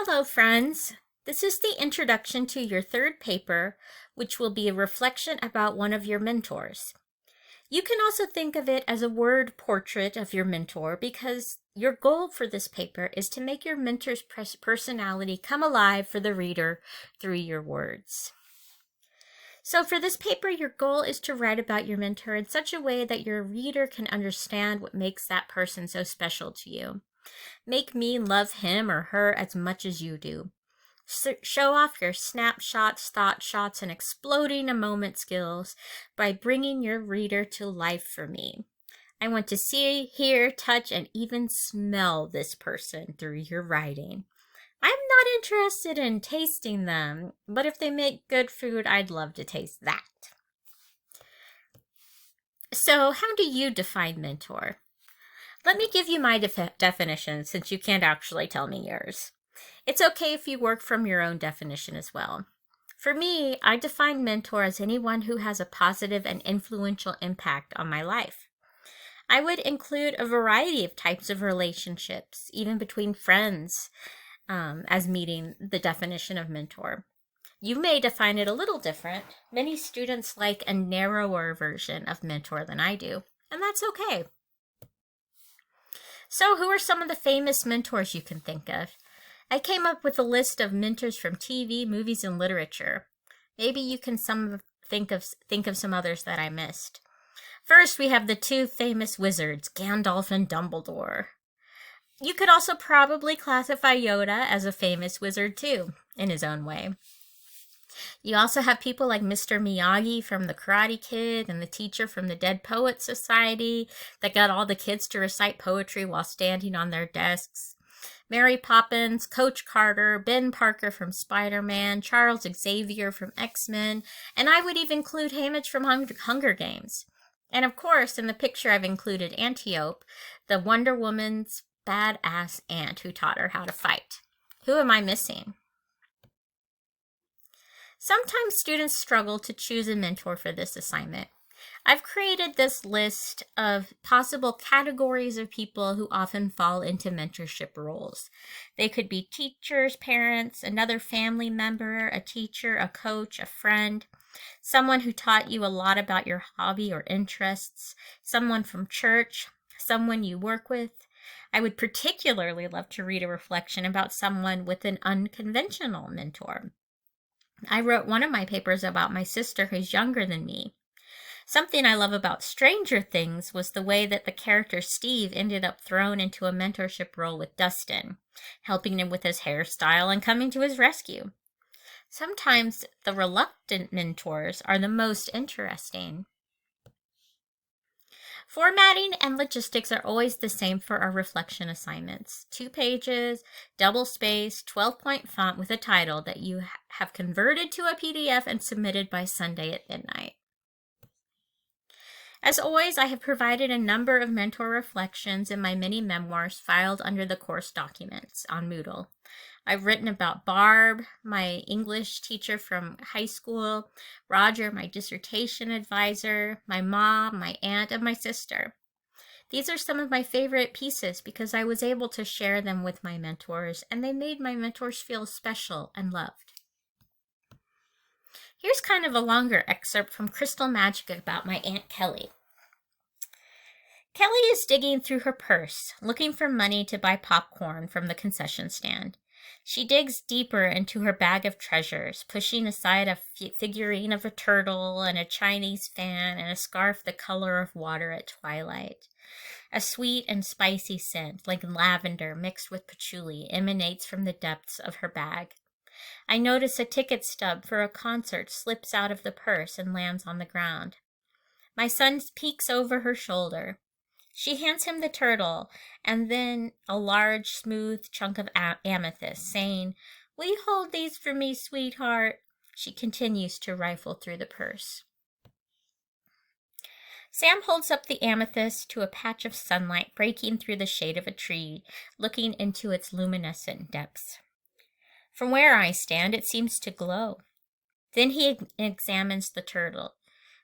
Hello, friends. This is the introduction to your third paper, which will be a reflection about one of your mentors. You can also think of it as a word portrait of your mentor because your goal for this paper is to make your mentor's personality come alive for the reader through your words. So for this paper, your goal is to write about your mentor in such a way that your reader can understand what makes that person so special to you. Make me love him or her as much as you do. Show off your snapshots, thought shots, and exploding a moment skills by bringing your reader to life for me. I want to see, hear, touch, and even smell this person through your writing. I'm not interested in tasting them, but if they make good food, I'd love to taste that. So, how do you define mentor? Let me give you my definition since you can't actually tell me yours. It's okay if you work from your own definition as well. For me, I define mentor as anyone who has a positive and influential impact on my life. I would include a variety of types of relationships, even between friends, as meeting the definition of mentor. You may define it a little different. Many students like a narrower version of mentor than I do, and that's okay. So, who are some of the famous mentors you can think of? I came up with a list of mentors from TV, movies, and literature. Maybe you can think of some others that I missed. First, we have the two famous wizards, Gandalf and Dumbledore. You could also probably classify Yoda as a famous wizard too, in his own way. You also have people like Mr. Miyagi from The Karate Kid and the teacher from the Dead Poets Society that got all the kids to recite poetry while standing on their desks. Mary Poppins, Coach Carter, Ben Parker from Spider-Man, Charles Xavier from X-Men, and I would even include Haymitch from Hunger Games. And of course, in the picture I've included Antiope, the Wonder Woman's badass aunt who taught her how to fight. Who am I missing? Sometimes students struggle to choose a mentor for this assignment. I've created this list of possible categories of people who often fall into mentorship roles. They could be teachers, parents, another family member, a teacher, a coach, a friend, someone who taught you a lot about your hobby or interests, someone from church, someone you work with. I would particularly love to read a reflection about someone with an unconventional mentor. I wrote one of my papers about my sister who's younger than me. Something I love about Stranger Things was the way that the character Steve ended up thrown into a mentorship role with Dustin, helping him with his hairstyle and coming to his rescue. Sometimes the reluctant mentors are the most interesting. Formatting and logistics are always the same for our reflection assignments. 2 pages, double-spaced, 12-point font with a title that you have converted to a PDF and submitted by Sunday at midnight. As always, I have provided a number of mentor reflections in my mini memoirs filed under the course documents on Moodle. I've written about Barb, my English teacher from high school, Roger, my dissertation advisor, my mom, my aunt, and my sister. These are some of my favorite pieces because I was able to share them with my mentors, and they made my mentors feel special and loved. Here's kind of a longer excerpt from Crystal Magic about my Aunt Kelly. Kelly is digging through her purse, looking for money to buy popcorn from the concession stand. She digs deeper into her bag of treasures, pushing aside a figurine of a turtle and a Chinese fan and a scarf the color of water at twilight. A sweet and spicy scent, like lavender mixed with patchouli, emanates from the depths of her bag. I notice a ticket stub for a concert slips out of the purse and lands on the ground. My son peeks over her shoulder. She hands him the turtle and then a large, smooth chunk of amethyst, saying, "Will you hold these for me, sweetheart?" She continues to rifle through the purse. Sam holds up the amethyst to a patch of sunlight breaking through the shade of a tree, looking into its luminescent depths. From where I stand, it seems to glow. Then he examines the turtle.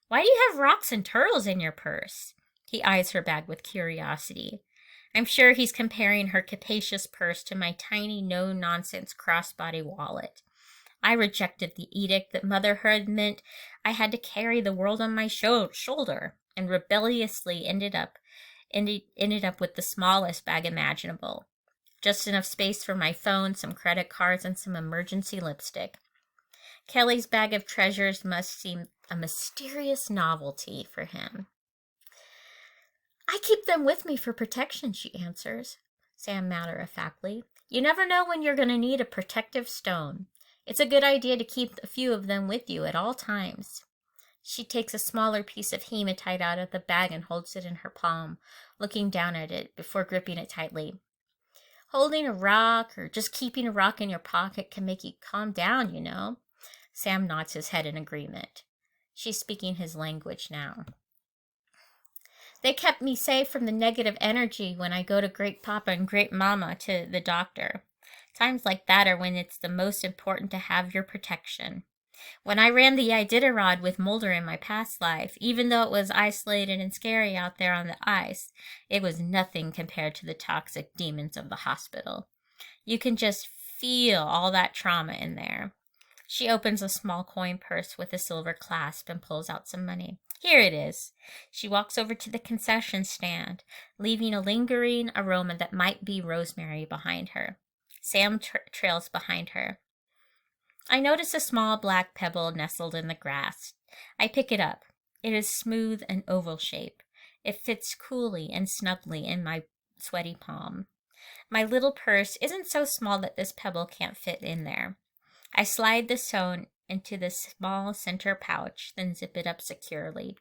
"Why do you have rocks and turtles in your purse?" He eyes her bag with curiosity. I'm sure he's comparing her capacious purse to my tiny, no-nonsense crossbody wallet. I rejected the edict that motherhood meant I had to carry the world on my shoulder, and rebelliously ended up with the smallest bag imaginable. Just enough space for my phone, some credit cards, and some emergency lipstick. Kelly's bag of treasures must seem a mysterious novelty for him. I keep them with me for protection, she answers, Sam matter-of-factly. You never know when you're going to need a protective stone. It's a good idea to keep a few of them with you at all times. She takes a smaller piece of hematite out of the bag and holds it in her palm, looking down at it before gripping it tightly. Holding a rock or just keeping a rock in your pocket can make you calm down, you know. Sam nods his head in agreement. She's speaking his language now. They kept me safe from the negative energy when I go to Great Papa and Great Mama to the doctor. Times like that are when it's the most important to have your protection. When I ran the Iditarod with Mulder in my past life, even though it was isolated and scary out there on the ice, it was nothing compared to the toxic demons of the hospital. You can just feel all that trauma in there. She opens a small coin purse with a silver clasp and pulls out some money. Here it is. She walks over to the concession stand, leaving a lingering aroma that might be rosemary behind her. Sam trails behind her. I notice a small black pebble nestled in the grass. I pick it up. It is smooth and oval shape. It fits coolly and snugly in my sweaty palm. My little purse isn't so small that this pebble can't fit in there. I slide the stone into the small center pouch, then zip it up securely.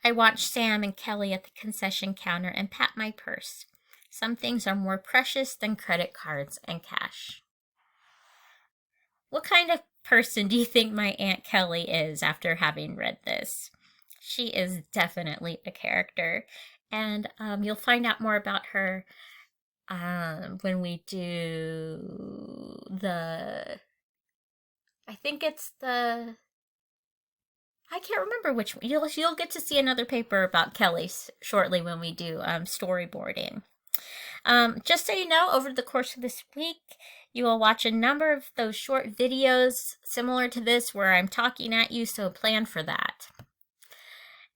I watch Sam and Kelly at the concession counter and pat my purse. Some things are more precious than credit cards and cash. What kind of person do you think my Aunt Kelly is after having read this? She is definitely a character, and you'll find out more about her when we do I can't remember which one. You'll get to see another paper about Kelly shortly when we do storyboarding. Just so you know, over the course of this week, you will watch a number of those short videos similar to this where I'm talking at you, so plan for that.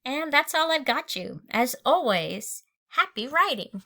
And that's all I've got you. As always, happy writing!